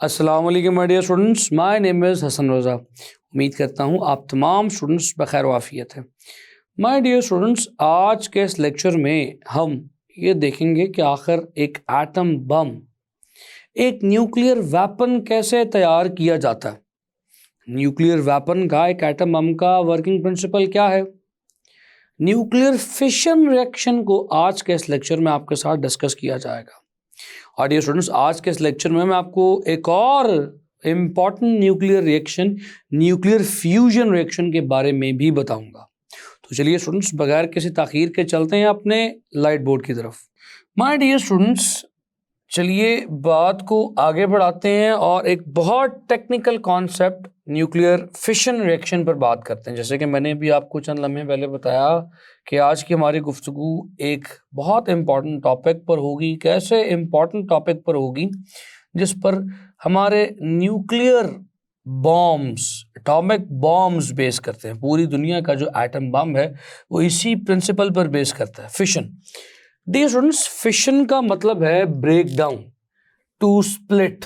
अस्सलाम वालेकुम my dear students, my name is Hasan Raza. उम्मीद करता हूँ आप तमाम स्टूडेंट्स बखैर वाफियत हैं। माय डियर स्टूडेंट्स, आज के इस लेक्चर में हम ये देखेंगे कि आखिर एक एटम बम, एक न्यूक्लियर वेपन कैसे तैयार किया जाता है। न्यूक्लियर वेपन का, एक एटम बम का वर्किंग प्रिंसिपल क्या है। न्यूक्लियर फिशन रिएक्शन को आज के इस लेक्चर में आपके साथ डिस्कस किया जाएगा। और डियर स्टूडेंट्स, आज के इस लेक्चर में मैं आपको एक और important nuclear reaction, nuclear fusion reaction के बारे में भी बताऊंगा। तो चलिए स्टूडेंट्स, बगैर किसी ताखीर के चलते हैं अपने लाइट बोर्ड की तरफ। माय डियर स्टूडेंट्स, चलिए बात को आगे बढ़ाते हैं और एक बहुत technical concept nuclear fission reaction पर बात करते हैं। जैसे कि मैंने भी आपको चंद लम्हे पहले बताया कि आज की हमारी गुफ्तगू एक बहुत इम्पॉर्टेंट टॉपिक पर होगी। कैसे इम्पॉर्टेंट टॉपिक पर होगी? जिस पर हमारे nuclear bombs, atomic bombs base करते हैं। पूरी दुनिया का जो एटम बम है वो इसी प्रिंसिपल पर बेस करता है, फिशन। डियर स्टूडेंट्स, फिशन का मतलब है break down, to split,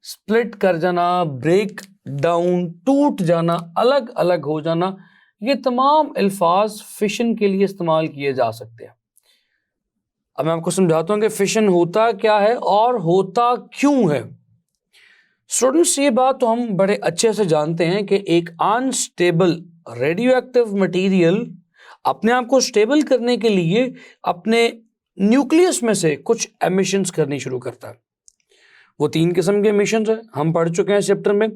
split कर जाना, ब्रेक डाउन, टूट जाना, अलग अलग हो जाना। ये तमाम अल्फाज फिशन के लिए इस्तेमाल किए जा सकते हैं। अब मैं आपको समझाता हूं कि फिशन होता क्या है और होता क्यों है। स्टूडेंट्स, ये बात तो हम बड़े अच्छे से जानते हैं कि एक अनस्टेबल रेडियो एक्टिव मटीरियल अपने आप को स्टेबल करने के लिए अपने न्यूक्लियस में से कुछ एमिशंस करनी शुरू करता है। वो 3 किस्म के एमिशंस हैं, हम पढ़ चुके हैं चैप्टर में,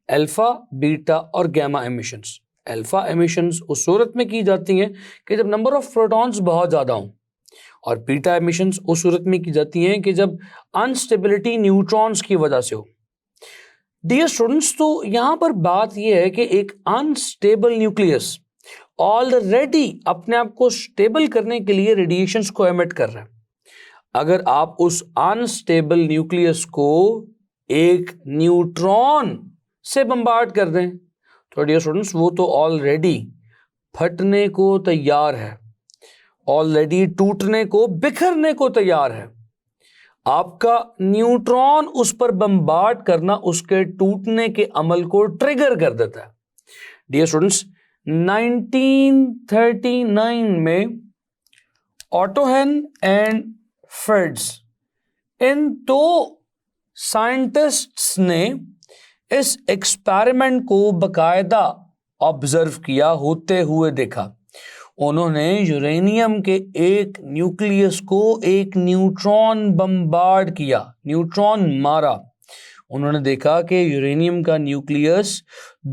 अल्फा, बीटा और गामा एमिशंस। अल्फा एमिशंस उस सूरत में की जाती हैं कि जब नंबर ऑफ प्रोटॉन्स बहुत ज़्यादा हों, और बीटा एमिशंस उस सूरत में की जाती हैं कि जब अनस्टेबिलिटी न्यूट्रॉन्स की वजह से हो। डियर स्टूडेंट्स, तो यहां पर बात यह है कि एक अनस्टेबल न्यूक्लियस ऑलरेडी अपने आप को स्टेबल करने के लिए रेडिएशंस को एमिट कर रहा है। अगर आप उस अनस्टेबल न्यूक्लियस को एक न्यूट्रॉन से बम्बार्ड कर दें तो डियर स्टूडेंट्स वो तो ऑलरेडी फटने को तैयार है, ऑलरेडी टूटने को, बिखरने को तैयार है। आपका न्यूट्रॉन उस पर बम्बार्ड करना उसके टूटने के अमल को ट्रिगर कर देता है। डियर स्टूडेंट्स, 1939 में ऑटोहेन एंड फिट्ज, इन 2 साइंटिस्ट्स ने इस एक्सपेरिमेंट को बकायदा ऑब्जर्व किया, होते हुए देखा। उन्होंने यूरेनियम के एक न्यूक्लियस को एक न्यूट्रॉन बम्बार्ड किया, न्यूट्रॉन मारा। उन्होंने देखा कि यूरेनियम का न्यूक्लियस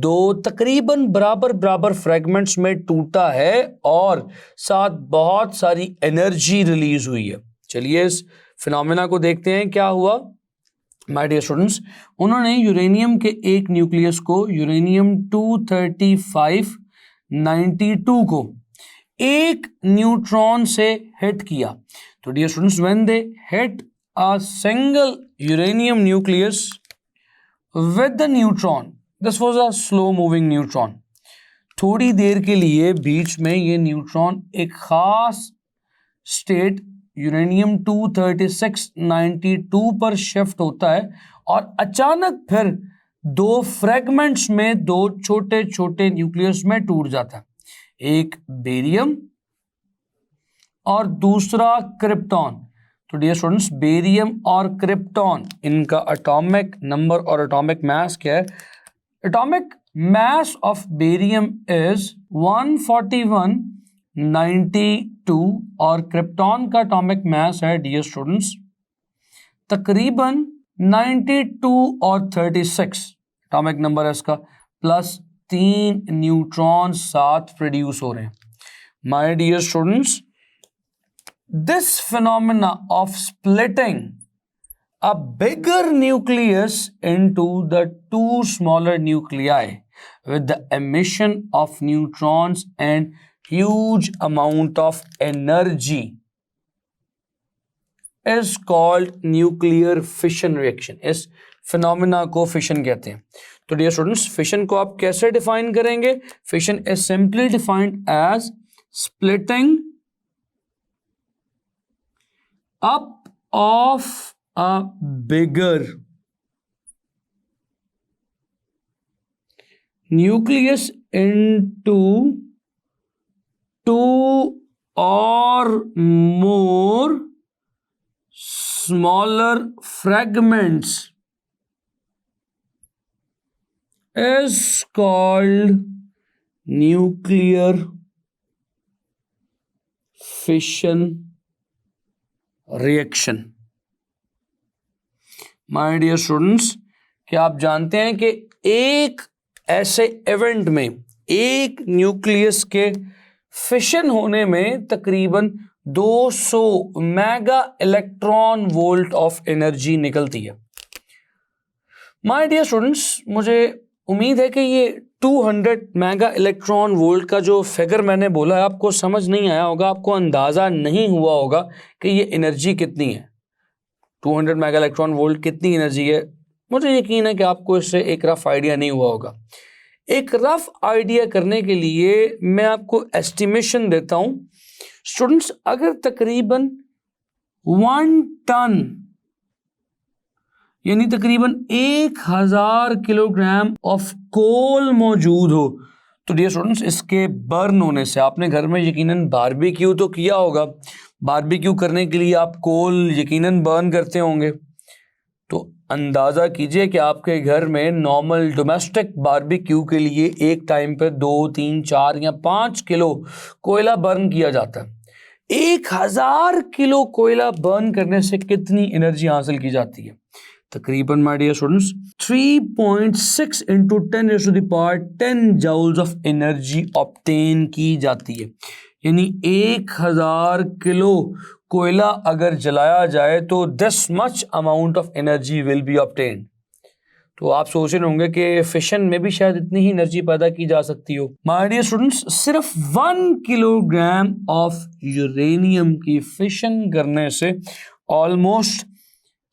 2 तकरीबन बराबर बराबर फ्रेगमेंट्स में टूटा है और साथ बहुत सारी एनर्जी रिलीज हुई है। चलिए इस फिनोमेना को देखते हैं क्या हुआ। माय डियर स्टूडेंट्स, उन्होंने यूरेनियम के एक न्यूक्लियस को, यूरेनियम 23592 को एक न्यूट्रॉन से हिट किया। तो dear students, when they hit a single uranium nucleus with the neutron, this was a slow moving neutron. थोड़ी देर के लिए बीच में ये न्यूट्रॉन एक खास स्टेट यूरेनियम 23692 पर शिफ्ट होता है और अचानक फिर 2 फ्रेगमेंट्स में, 2 छोटे छोटे न्यूक्लियस में टूट जाता है। एक बेरियम और दूसरा क्रिप्टॉन। तो डियर स्टूडेंट्स, बेरियम और क्रिप्टॉन, इनका एटॉमिक नंबर और एटॉमिक मास क्या है? Atomic mass of barium is 14192 और क्रिप्टॉन का एटॉमिक मास है डियर स्टूडेंट्स तकरीबन 92 और 36 एटॉमिक नंबर है इसका, प्लस 3 न्यूट्रॉन साथ प्रोड्यूस हो रहे हैं। My dear students, this phenomena of splitting a bigger nucleus into the 2 smaller nuclei with the emission of neutrons and huge amount of energy is called nuclear fission reaction। इस phenomena को fission कहते हैं। तो dear students, fission को आप कैसे define करेंगे? Fission is simply defined as splitting up of a bigger nucleus into 2 or more smaller fragments is called nuclear fission reaction. My dear students, क्या आप जानते हैं कि एक ऐसे इवेंट में एक न्यूक्लियस के फिशन होने में तकरीबन 200 mega electron volt of energy निकलती है. माय डियर स्टूडेंट्स, मुझे उम्मीद है कि ये 200 मेगा इलेक्ट्रॉन वोल्ट का जो फिगर मैंने बोला है आपको समझ नहीं आया होगा, आपको अंदाज़ा नहीं हुआ होगा कि ये एनर्जी कितनी है. 200 मेगा इलेक्ट्रॉन वोल्ट कितनी एनर्जी है, मुझे यकीन है कि आपको इससे एक रफ आइडिया नहीं हुआ होगा. एक रफ आइडिया करने के लिए मैं आपको एस्टिमेशन देता हूं. स्टूडेंट्स, अगर तकरीबन 1 टन यानी तकरीबन 1000 किलोग्राम ऑफ कोल मौजूद हो, तो डियर स्टूडेंट्स इसके बर्न होने से, आपने घर में यकीनन बारबेक्यू तो किया होगा, बारबेक्यू करने के लिए आप कोल यकीनन बर्न करते होंगे. तो अंदाज़ा कीजिए कि आपके घर में नॉर्मल डोमेस्टिक बारबेक्यू के लिए एक टाइम पे 2, 3, 4 या 5 किलो कोयला बर्न किया जाता है. 1000 किलो कोयला बर्न करने से कितनी एनर्जी हासिल की जाती है? तकरीबन my dear students 3.6 into 10⁻10 joules of energy obtain की जाती है. यानी 1000 किलो कोयला अगर जलाया जाए तो this much amount of energy will be obtained. तो आप सोच रहे होंगे कि फिशन में भी शायद इतनी ही एनर्जी पैदा की जा सकती हो. माय डियर स्टूडेंट्स, सिर्फ 1 किलोग्राम ऑफ यूरेनियम की फिशन करने से almost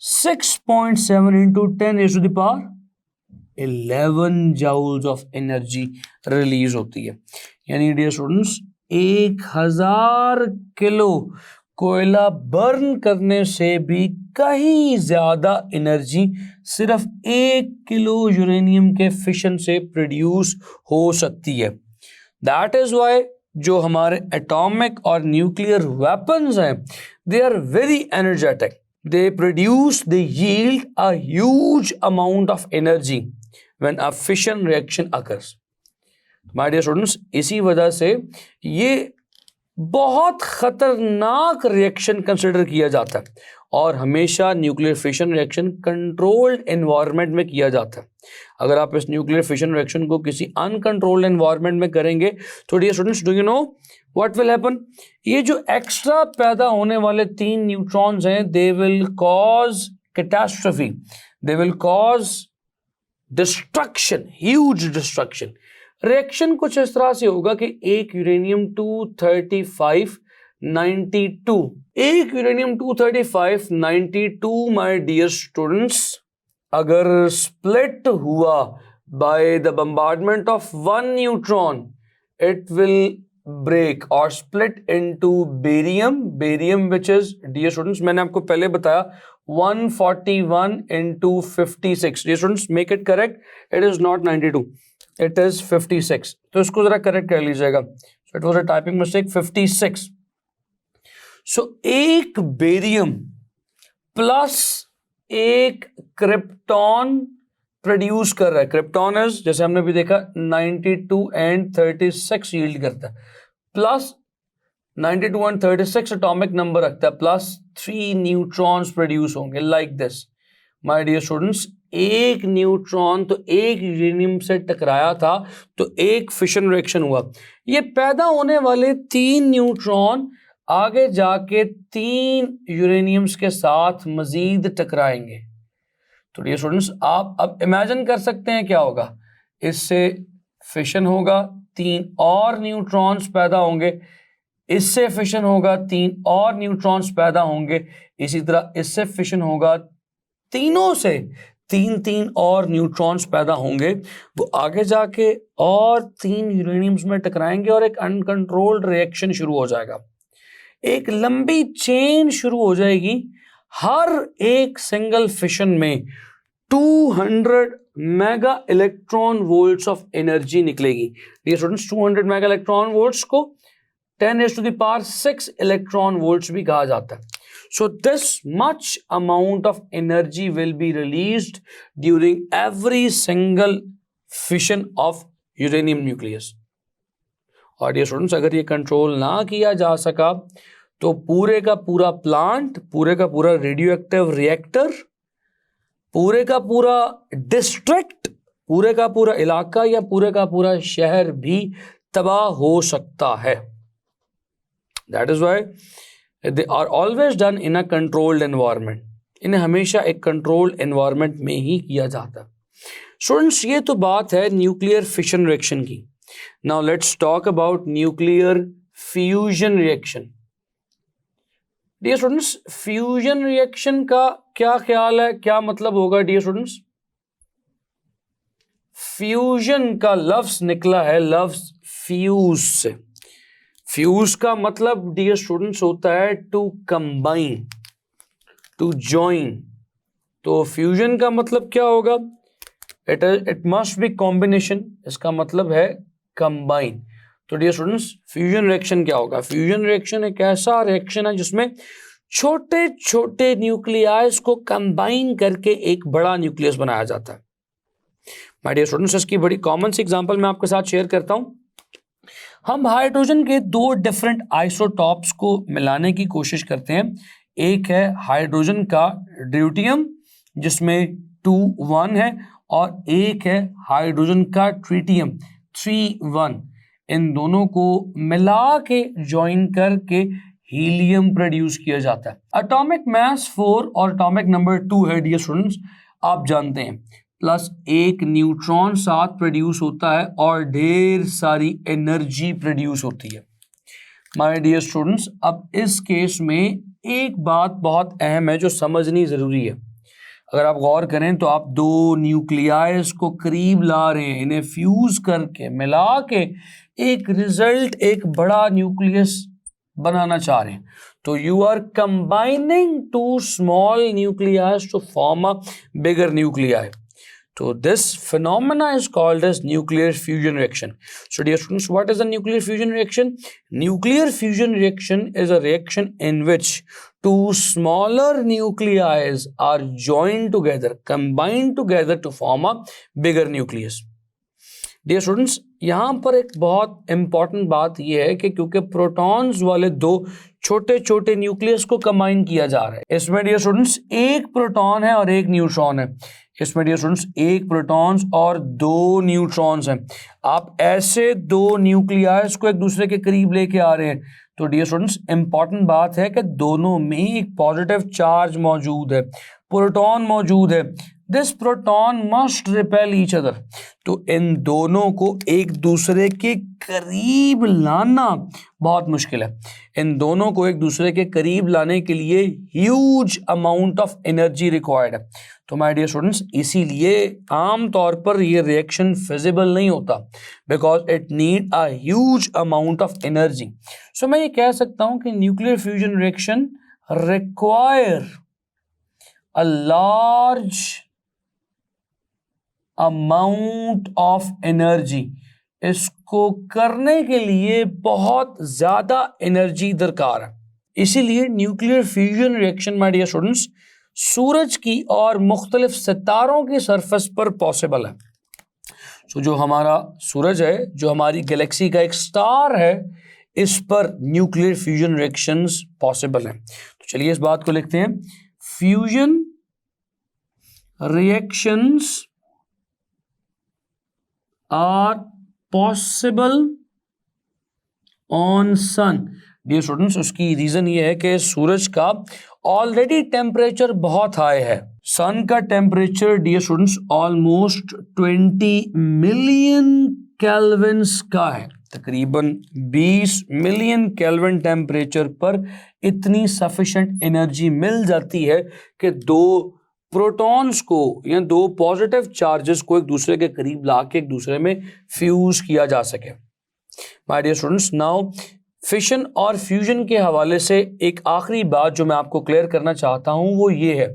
6.7 into 10⁻11 joules of energy release होती है. यानी डियर स्टूडेंट्स 1000 किलो कोयला बर्न करने से भी कहीं ज्यादा एनर्जी सिर्फ 1 किलो यूरेनियम के फिशन से प्रोड्यूस हो सकती है. दैट इज वाई जो हमारे एटॉमिक और न्यूक्लियर वेपन्स हैं, they are very energetic. They produce, they yield a huge amount of energy when a fission reaction occurs. My dear students, इसी वजह से ये बहुत खतरनाक रिएक्शन कंसिडर किया जाता है और हमेशा nuclear fission reaction controlled environment में किया जाता है. अगर आप इस न्यूक्लियर फिशन रिएक्शन को किसी अनकंट्रोल्ड एनवायरनमेंट में करेंगे तो dear students, do you know what will happen? ये जो एक्स्ट्रा पैदा होने वाले 3 न्यूट्रॉन्स हैं, they will cause catastrophe, they will cause destruction, huge destruction. Reaction कुछ इस तरह से होगा कि एक यूरेनियम 23592, एक यूरेनियम 23592 माय डियर स्टूडेंट्स अगर स्प्लिट हुआ by the bombardment of 1 neutron, it will break or split into barium which is, dear students, मैंने आपको पहले बताया 141 into 56. dear students, make it correct, it is not 92, it is 56. तो इसको जरा correct कर लीजिएगा. So it was a typing mistake, 56. So एक बेरियम प्लस एक क्रिप्टॉन प्रोड्यूस कर रहा है. क्रिप्टॉन इज, जैसे हमने भी देखा, 92 and 36 यील्ड करता है, प्लस 92 and 36 एटॉमिक नंबर रखता है, प्लस 3 न्यूट्रॉन्स प्रोड्यूस होंगे like this. My dear students, एक न्यूट्रॉन तो एक यूरेनियम से टकराया था तो एक फिशन रिएक्शन हुआ. ये पैदा होने वाले 3 न्यूट्रॉन आगे जाके 3 यूरेनियम्स के साथ मजीद टकराएंगे. तो डियर स्टूडेंट्स, आप अब इमेजिन कर सकते हैं क्या होगा. इससे फिशन होगा, 3 और न्यूट्रॉन्स पैदा होंगे, इससे फिशन होगा, 3 और न्यूट्रॉन्स पैदा होंगे, इसी तरह इससे फिशन होगा, तीनों से 3 और न्यूट्रॉन्स पैदा होंगे. वो आगे जाके और 3 यूरेनियम्स में टकराएंगे और एक अनकंट्रोल्ड रिएक्शन शुरू हो जाएगा. एक लंबी चेन शुरू हो जाएगी. हर एक सिंगल फिशन में 200 mega electron volts of energy निकलेगी। ये स्टूडेंट्स 200 मेगा इलेक्ट्रॉन वोल्ट्स को 10⁶ इलेक्ट्रॉन वोल्ट्स भी कहा जाता है। So this much amount of energy will be released during every single fission of uranium nucleus। और ये स्टूडेंट्स अगर ये कंट्रोल ना किया जा सका तो पूरे का पूरा प्लांट, पूरे का पूरा रेडियो एक्टिव रिएक्टर, पूरे का पूरा डिस्ट्रिक्ट, पूरे का पूरा इलाका या पूरे का पूरा शहर भी तबाह हो सकता है। That is why they are always done in a controlled environment। इन्हें हमेशा एक controlled environment में ही किया जाता है। स्टूडेंट्स ये तो बात है न्यूक्लियर फिशन रिएक्शन की। Now let's talk about nuclear fusion reaction। Dear students, fusion reaction का क्या ख्याल है, क्या मतलब होगा डियर स्टूडेंट्स? फ्यूजन का लफ्ज निकला है लफ्ज फ्यूज से। फ्यूज का मतलब डियर स्टूडेंट्स होता है टू कंबाइन, टू जॉइन। तो फ्यूजन का मतलब क्या होगा? It must be combination. इसका मतलब है कंबाइन। तो डियर स्टूडेंट्स, फ्यूजन रिएक्शन क्या होगा? फ्यूजन रिएक्शन एक ऐसा रिएक्शन है जिसमें छोटे छोटे न्यूक्लियस को कंबाइन करके एक बड़ा न्यूक्लियस बनाया जाता है। माय डियर स्टूडेंट्स, इसकी बड़ी कॉमन सी एग्जांपल मैं आपके साथ शेयर करता हूं। हम हाइड्रोजन के दो डिफरेंट आइसोटॉप्स को मिलाने की कोशिश करते हैं। एक है हाइड्रोजन का ड्यूटियम जिसमें 2 1 है, और एक है हाइड्रोजन का ट्रिटियम 3 1। इन दोनों को मिला के ज्वाइन करके हीलियम प्रोड्यूस किया जाता है। एटॉमिक मास 4 और एटॉमिक नंबर 2 है डियर स्टूडेंट्स, आप जानते हैं। प्लस एक न्यूट्रॉन साथ प्रोड्यूस होता है और ढेर सारी एनर्जी प्रोड्यूस होती है। माय डियर स्टूडेंट्स, अब इस केस में एक बात बहुत अहम है जो समझनी जरूरी है। अगर आप गौर करें तो आप दो न्यूक्लियस को करीब ला रहे हैं, इन्हें फ्यूज करके मिला के एक रिजल्ट, एक बड़ा न्यूक्लियस बनाना चाह रहे हैं। तो you are combining two small nucleus to form a bigger nuclei. So this phenomena is called as nuclear fusion reaction. So dear students, what is a nuclear fusion reaction? Nuclear fusion reaction is a reaction in which two smaller nuclei are joined together, combined together to form a bigger nucleus. Dear students, यहाँ पर एक बहुत important बात यह है कि क्योंकि protons वाले दो छोटे छोटे न्यूक्लियस को कंबाइन किया जा रहा है, इसमें डियर स्टूडेंट्स एक प्रोटॉन है और एक न्यूट्रॉन है। इसमें डियर स्टूडेंट्स एक प्रोटॉन्स और दो न्यूट्रॉन्स हैं। आप ऐसे दो न्यूक्लियस को एक दूसरे के करीब लेके आ रहे हैं। तो डियर स्टूडेंट्स, इंपॉर्टेंट बात है कि दोनों में एक पॉजिटिव चार्ज मौजूद है, प्रोटॉन मौजूद है। This proton must repel each other. तो इन दोनों को एक दूसरे के करीब लाना बहुत मुश्किल है। इन दोनों को एक दूसरे के करीब लाने के लिए huge amount of energy required है। तो माय डियर स्टूडेंट्स, इसीलिए आम तौर पर ये रिएक्शन फिजिबल नहीं होता, because it need a huge amount of energy. So मैं ये कह सकता हूं कि nuclear fusion reaction require a large amount of energy. इसको करने के लिए बहुत ज्यादा एनर्जी दरकार है। इसीलिए nuclear fusion reaction my dear students सूरज की और मुख्तलिफ सितारों की सरफेस पर पॉसिबल है। सो जो हमारा सूरज है, जो हमारी गैलेक्सी का एक स्टार है, इस पर न्यूक्लियर फ्यूजन रिएक्शंस पॉसिबल हैं। तो चलिए इस बात को लिखते हैं। Fusion reactions are possible on sun। Dear students, उसकी रीजन ये है कि सूरज का ऑलरेडी टेम्परेचर बहुत हाई है। सन का temperature dear students almost 20 million kelvins का है। तकरीबन 20 मिलियन केल्विन टेम्परेचर पर इतनी सफिशिएंट एनर्जी मिल जाती है कि दो प्रोटॉन्स को या दो पॉजिटिव चार्जेस को एक दूसरे के करीब लाके एक दूसरे में फ्यूज किया जा सके। My dear students, now fission और फ्यूजन के हवाले से एक आखिरी बात जो मैं आपको क्लियर करना चाहता हूं वो ये है।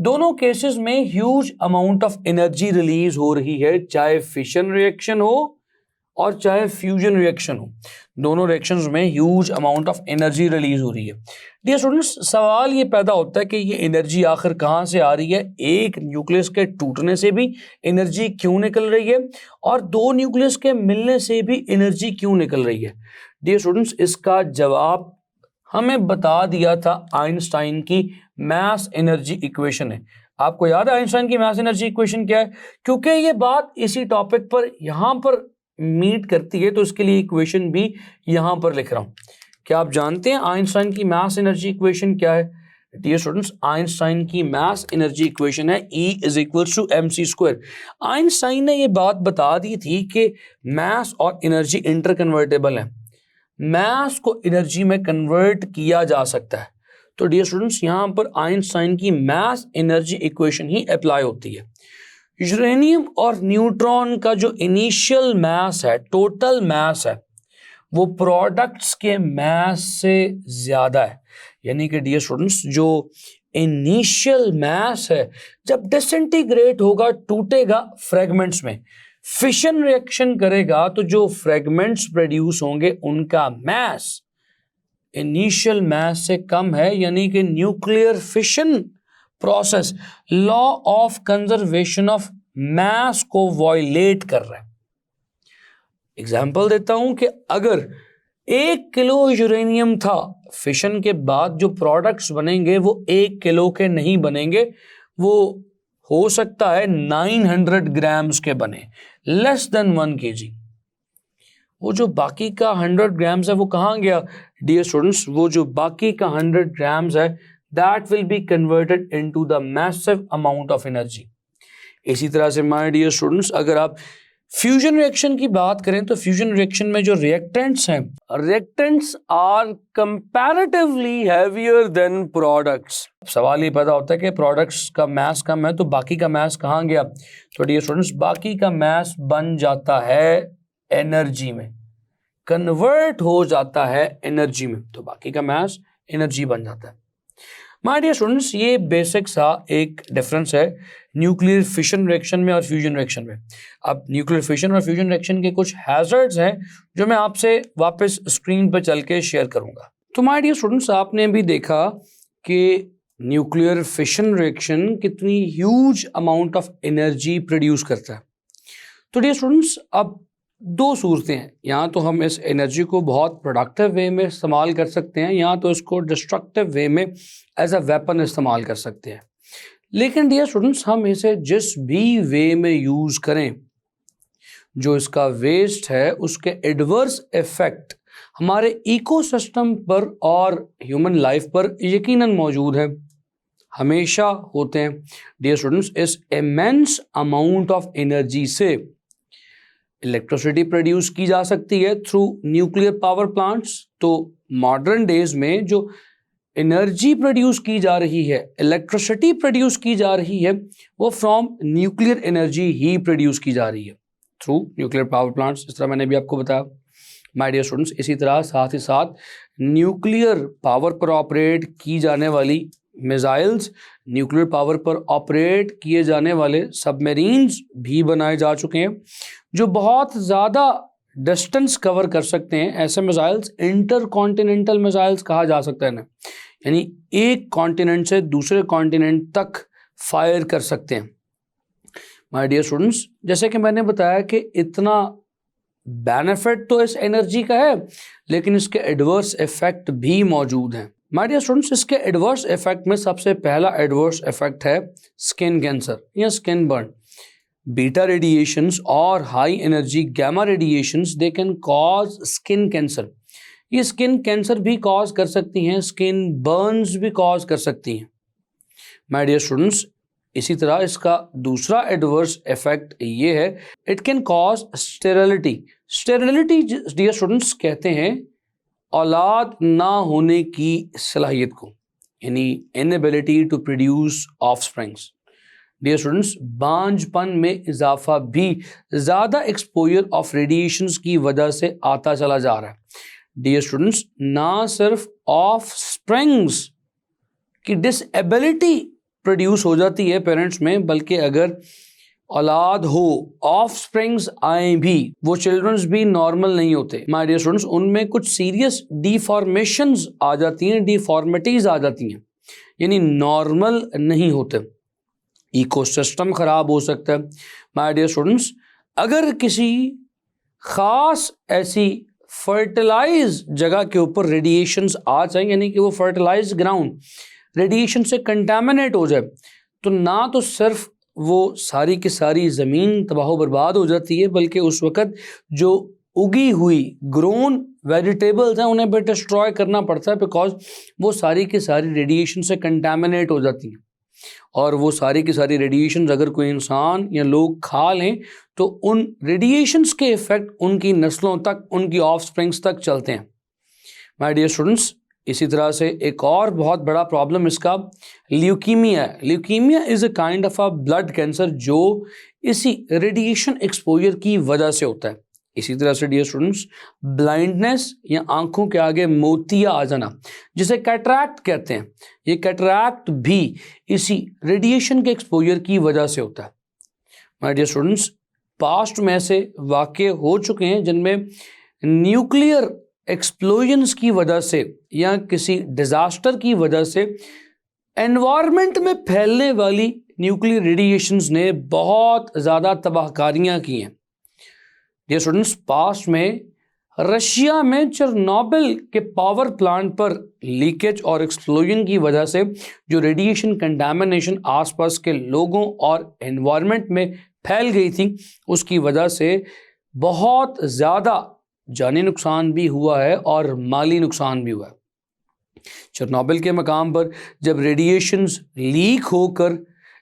दोनों केसेस में huge amount of energy release हो रही है, चाहे फिशन रिएक्शन हो और चाहे फ्यूजन रिएक्शन हो, दोनों रिएक्शंस में huge amount of energy release हो रही है। डियर स्टूडेंट्स, सवाल ये पैदा होता है कि ये एनर्जी आखिर कहाँ से आ रही है, एक न्यूक्लियस के टूटने से भी एनर्जी क्यों निकल रही है और दो न्यूक्लियस के मिलने से भी एनर्जी क्यों निकल रही है। डियर स्टूडेंट्स, इसका जवाब हमें बता दिया था आइंस्टाइन की मास एनर्जी इक्वेशन है। आपको याद है आइंस्टाइन की मास एनर्जी इक्वेशन क्या है? क्योंकि ये बात इसी टॉपिक पर यहां पर मीट करती है तो इसके लिए इक्वेशन भी यहां पर लिख रहा हूं। क्या आप जानते हैं आइंस्टाइन की मास एनर्जी इक्वेशन क्या है? डियर स्टूडेंट्स, आइंस्टाइन की मास एनर्जी इक्वेशन है E = mc²। आइंस्टाइन ने ये बात बता दी थी कि मास और एनर्जी इंटर कन्वर्टेबल है, मास को एनर्जी में कन्वर्ट किया जा सकता है। तो डियर स्टूडेंट्स, यहां पर आइंस्टाइन की मास एनर्जी इक्वेशन ही अप्लाई होती है। यूरेनियम और न्यूट्रॉन का जो इनिशियल मास है, टोटल मास है, वो प्रोडक्ट्स के मास से ज्यादा है। यानी कि डियर स्टूडेंट्स, जो इनिशियल मास है जब डिसइंटीग्रेट होगा, टूटेगा फ्रेगमेंट्स में, फिशन रिएक्शन करेगा तो जो फ्रेगमेंट्स प्रोड्यूस होंगे उनका मास इनिशियल मास से कम है। यानी कि nuclear fission process law of conservation of mass को वायलेट कर रहा है। एग्जाम्पल देता हूं कि अगर 1 किलो यूरेनियम था, फिशन के बाद जो प्रोडक्ट्स बनेंगे वो 1 किलो के नहीं बनेंगे, वो हो सकता है 900 ग्राम्स के बने, लेस देन 1 kg। वो जो बाकी का 100 ग्राम्स है वो कहाँ गया? डियर स्टूडेंट्स, वो जो बाकी का 100 ग्राम्स है that will be converted into the massive amount of energy। इसी तरह से माय डियर स्टूडेंट्स, अगर आप फ्यूजन रिएक्शन की बात करें तो फ्यूजन रिएक्शन में जो रिएक्टेंट्स हैं, reactants are comparatively heavier than products. सवाल ये पैदा होता है कि प्रोडक्ट्स का मास कम है तो बाकी का मास कहाँ गया? तो डियर स्टूडेंट्स, बाकी का मास बन जाता है एनर्जी में, कन्वर्ट हो जाता है एनर्जी में, तो बाकी का मास एनर्जी बन जाता है। माय डियर स्टूडेंट्स, ये बेसिक सा एक डिफरेंस है न्यूक्लियर फिशन रिएक्शन में और फ्यूजन रिएक्शन में। अब न्यूक्लियर फिशन और फ्यूजन रिएक्शन के कुछ हैजर्ड्स हैं जो मैं आपसे वापस स्क्रीन पर चल के शेयर करूंगा। तो माय डियर स्टूडेंट्स, आपने भी देखा कि न्यूक्लियर फिशन रिएक्शन कितनी huge amount of energy produce करता है। तो डियर स्टूडेंट्स, अब दो सूरतें हैं, यहाँ तो हम इस एनर्जी को बहुत प्रोडक्टिव वे में इस्तेमाल कर सकते हैं, यहाँ तो इसको डिस्ट्रक्टिव वे में एज अ वेपन इस्तेमाल कर सकते हैं। लेकिन डियर स्टूडेंट्स, हम इसे जिस भी वे में यूज़ करें, जो इसका वेस्ट है उसके एडवर्स इफेक्ट हमारे इकोसिस्टम पर और ह्यूमन लाइफ पर यकीनन मौजूद है, हमेशा होते हैं। डियर स्टूडेंट्स, इस इमेंस अमाउंट ऑफ एनर्जी से इलेक्ट्रिसिटी प्रोड्यूस की जा सकती है थ्रू न्यूक्लियर पावर प्लांट्स। तो मॉडर्न डेज में जो एनर्जी प्रोड्यूस की जा रही है, इलेक्ट्रिसिटी प्रोड्यूस की जा रही है, वो from nuclear energy he produce की जा रही है थ्रू न्यूक्लियर पावर प्लांट्स। इस तरह मैंने भी आपको बताया माय डियर स्टूडेंट्स। इसी तरह साथ ही साथ न्यूक्लियर पावर पर ऑपरेट की जाने वाली मिसाइल्स, न्यूक्लियर पावर पर ऑपरेट किए जाने वाले सबमरीन्स भी बनाए जा चुके हैं जो बहुत ज़्यादा डिस्टेंस कवर कर सकते हैं। ऐसे मिसाइल्स इंटर कॉन्टिनेंटल मिसाइल्स कहा जा सकता है ना, यानी एक कॉन्टिनेंट से दूसरे कॉन्टिनेंट तक फायर कर सकते हैं। माय डियर स्टूडेंट्स, जैसे कि मैंने बताया कि इतना बेनिफिट तो इस एनर्जी का है, लेकिन इसके एडवर्स इफेक्ट भी मौजूद हैं। माय डियर स्टूडेंट्स, इसके एडवर्स इफेक्ट में सबसे पहला एडवर्स इफेक्ट है स्किन कैंसर या स्किन बर्न। बीटा रेडिएशंस और high energy gamma radiations they can cause skin cancer. ये स्किन कैंसर भी कॉज कर सकती हैं, स्किन बर्न्स भी कॉज कर सकती हैं। माय डियर स्टूडेंट्स, इसी तरह इसका दूसरा एडवर्स इफेक्ट ये है, it can cause sterility. Sterility dear students कहते हैं औलाद ना होने की सलाहियत को, यानी inability to produce offsprings. Dear students, बांझपन में इजाफा भी ज़्यादा एक्सपोजर ऑफ रेडिएशंस की वजह से आता चला जा रहा है। डियर स्टूडेंट्स, ना सिर्फ ऑफस्प्रिंग्स की डिसेबिलिटी प्रोड्यूस हो जाती है पेरेंट्स में, बल्कि अगर औलाद हो, ऑफ स्प्रिंग्स आए भी, वो चिल्ड्रंस भी नॉर्मल नहीं होते माय डियर स्टूडेंट्स। उनमें कुछ सीरियस डिफॉर्मेशंस आ जाती हैं, डिफॉर्मिटीज आ जाती हैं, यानी नॉर्मल नहीं होते। इकोसिस्टम खराब हो सकता है माय डियर स्टूडेंट्स। अगर किसी खास ऐसी फर्टिलाइज जगह के ऊपर रेडिएशंस आ जाए, यानी कि वो फर्टिलाइज ग्राउंड रेडिएशन से कंटामिनेट हो जाए, तो ना तो सिर्फ वो सारी की सारी ज़मीन तबाह बर्बाद हो जाती है, बल्कि उस वक़्त जो उगी हुई ग्रोन वेजिटेबल्स हैं उन्हें भी डिस्ट्रॉय करना पड़ता है, बिकॉज वो सारी की सारी रेडिएशन से कंटामिनेट हो जाती हैं। और वो सारी की सारी रेडिएशंस अगर कोई इंसान या लोग खा लें तो उन रेडिएशंस के इफ़ेक्ट उनकी नस्लों तक, उनकी ऑफ स्प्रिंग्स तक चलते हैं माय डियर स्टूडेंट्स। इसी तरह से एक और बहुत बड़ा प्रॉब्लम इसका ल्यूकीमिया है। Leukaemia is a kind of a blood cancer जो इसी रेडिएशन एक्सपोजर की वजह से होता है। इसी तरह से डियर स्टूडेंट्स, ब्लाइंडनेस या आंखों के आगे मोतिया आ जाना, जिसे कैटरैक्ट कहते हैं, ये कैटरैक्ट भी इसी रेडिएशन के एक्सपोजर की वजह से होता है माय डियर स्टूडेंट्स। पास्ट में ऐसे वाक़े हो चुके हैं जिनमें न्यूक्लियर एक्सप्लोजन्स की वजह से या किसी डिज़ास्टर की वजह से एनवायरनमेंट में फैलने वाली न्यूक्लियर रेडिएशंस ने बहुत ज़्यादा तबाहकारियाँ की हैं डियर स्टूडेंट्स। पास्ट में रशिया में चेरनोबिल के पावर प्लांट पर लीकेज और एक्सप्लोजन की वजह से जो रेडिएशन कंटामिनेशन आसपास के लोगों और एनवायरनमेंट में फैल गई थी, उसकी वजह से बहुत ज़्यादा जानी नुकसान भी हुआ है और माली नुकसान भी हुआ है। चेरनोबिल के मकाम पर जब रेडिएशंस लीक होकर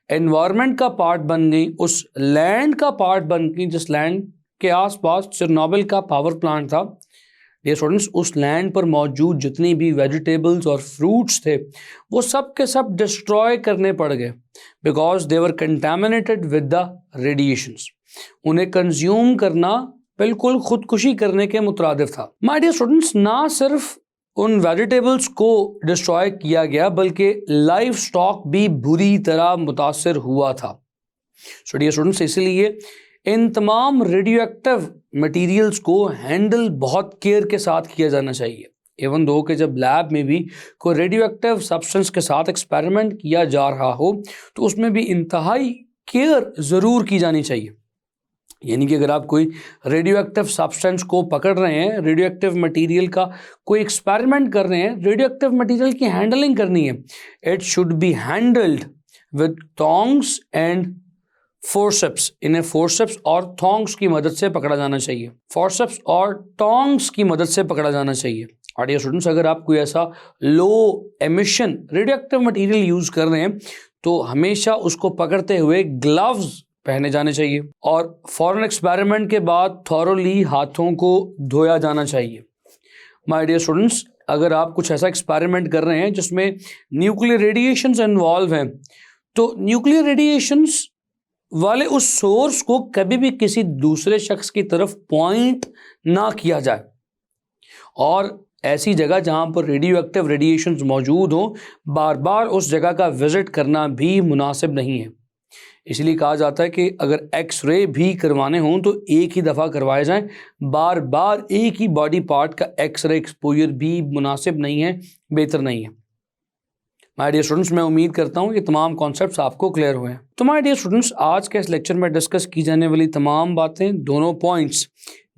एनवायरनमेंट का पार्ट बन गई, उस लैंड का पार्ट बन गई जिस लैंड के आसपास चेरनोबिल का पावर प्लांट था, डियर स्टूडेंट्स, उस लैंड पर मौजूद जितनी भी वेजिटेबल्स और फ्रूट्स थे वो सब के सब डिस्ट्रॉय करने पड़ गए, because they were contaminated with the radiations. उन्हें कंज्यूम करना बिल्कुल खुदकुशी करने के मुतरादिफ था माय डियर स्टूडेंट्स। ना सिर्फ उन वेजिटेबल्स को डिस्ट्रॉय किया गया, बल्कि लाइफ स्टॉक भी बुरी तरह मुतासर हुआ था। सो डियर स्टूडेंट्स, इसलिए इन तमाम रेडियो एक्टिव मटीरियल्स को हैंडल बहुत केयर के साथ किया जाना चाहिए। एवन दो कि जब लैब में भी कोई रेडियो एक्टिव सब्सटेंस के साथ एक्सपेरिमेंट किया जा रहा हो तो उसमें भी इंतहाई केयर ज़रूर की जानी चाहिए। यानी कि अगर आप कोई रेडियो एक्टिव सब्सटेंस को पकड़ रहे हैं, रेडियो एक्टिव मटीरियल का कोई एक्सपेरिमेंट कर रहे हैं, रेडियो एक्टिव मटीरियल की हैंडलिंग करनी है, it should be handled with tongs and forceps. इन्हें फोर्सेप्स और थॉन्ग्स की मदद से पकड़ा जाना चाहिए, फोर्सेप्स और टोंग्स की मदद से पकड़ा जाना चाहिए। और डियर स्टूडेंट्स, अगर आप कोई ऐसा low emission radioactive material use कर रहे हैं तो हमेशा उसको पकड़ते हुए ग्लव्स पहने जाने चाहिए और फॉरेन एक्सपेरिमेंट के बाद थॉरोली हाथों को धोया जाना चाहिए। माय डियर स्टूडेंट्स, अगर आप कुछ ऐसा एक्सपेरिमेंट कर रहे हैं जिसमें न्यूक्लियर रेडिएशंस इन्वॉल्व हैं, तो न्यूक्लियर रेडिएशंस वाले उस सोर्स को कभी भी किसी दूसरे शख्स की तरफ पॉइंट ना किया जाए, और ऐसी जगह जहां पर रेडियो एक्टिव रेडिएशंस मौजूद हों, बार बार उस जगह का विजिट करना भी मुनासिब नहीं है। इसलिए कहा जाता है कि अगर एक्सरे भी करवाने हों तो एक ही दफ़ा करवाए जाएं, बार बार एक ही बॉडी पार्ट का एक्सरे एक्सपोजर भी मुनासिब नहीं है, बेहतर नहीं है। माय डियर स्टूडेंट्स, मैं उम्मीद करता हूँ कि तमाम कॉन्सेप्ट्स आपको क्लियर हुए हैं। तो माय डियर स्टूडेंट्स, आज के इस लेक्चर में डिस्कस की जाने वाली तमाम बातें, दोनों पॉइंट्स,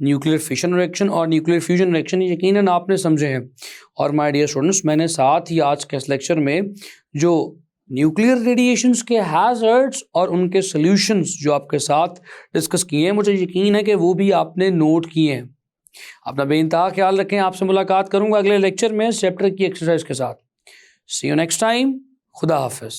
न्यूक्लियर फिशन रिएक्शन और न्यूक्लियर फ्यूजन रिएक्शन, यकीनन आपने समझे हैं। और माय डियर स्टूडेंट्स, मैंने साथ ही आज के इस लेक्चर में जो न्यूक्लियर रेडिएशंस के हैज़र्ड्स और उनके सॉल्यूशंस जो आपके साथ डिस्कस किए हैं, मुझे यकीन है कि वो भी आपने नोट किए हैं। अपना बेइंतहा ख्याल रखें। आपसे मुलाकात करूँगा अगले लेक्चर में इस चैप्टर की एक्सरसाइज के साथ। See you next time. खुदा हाफिज़।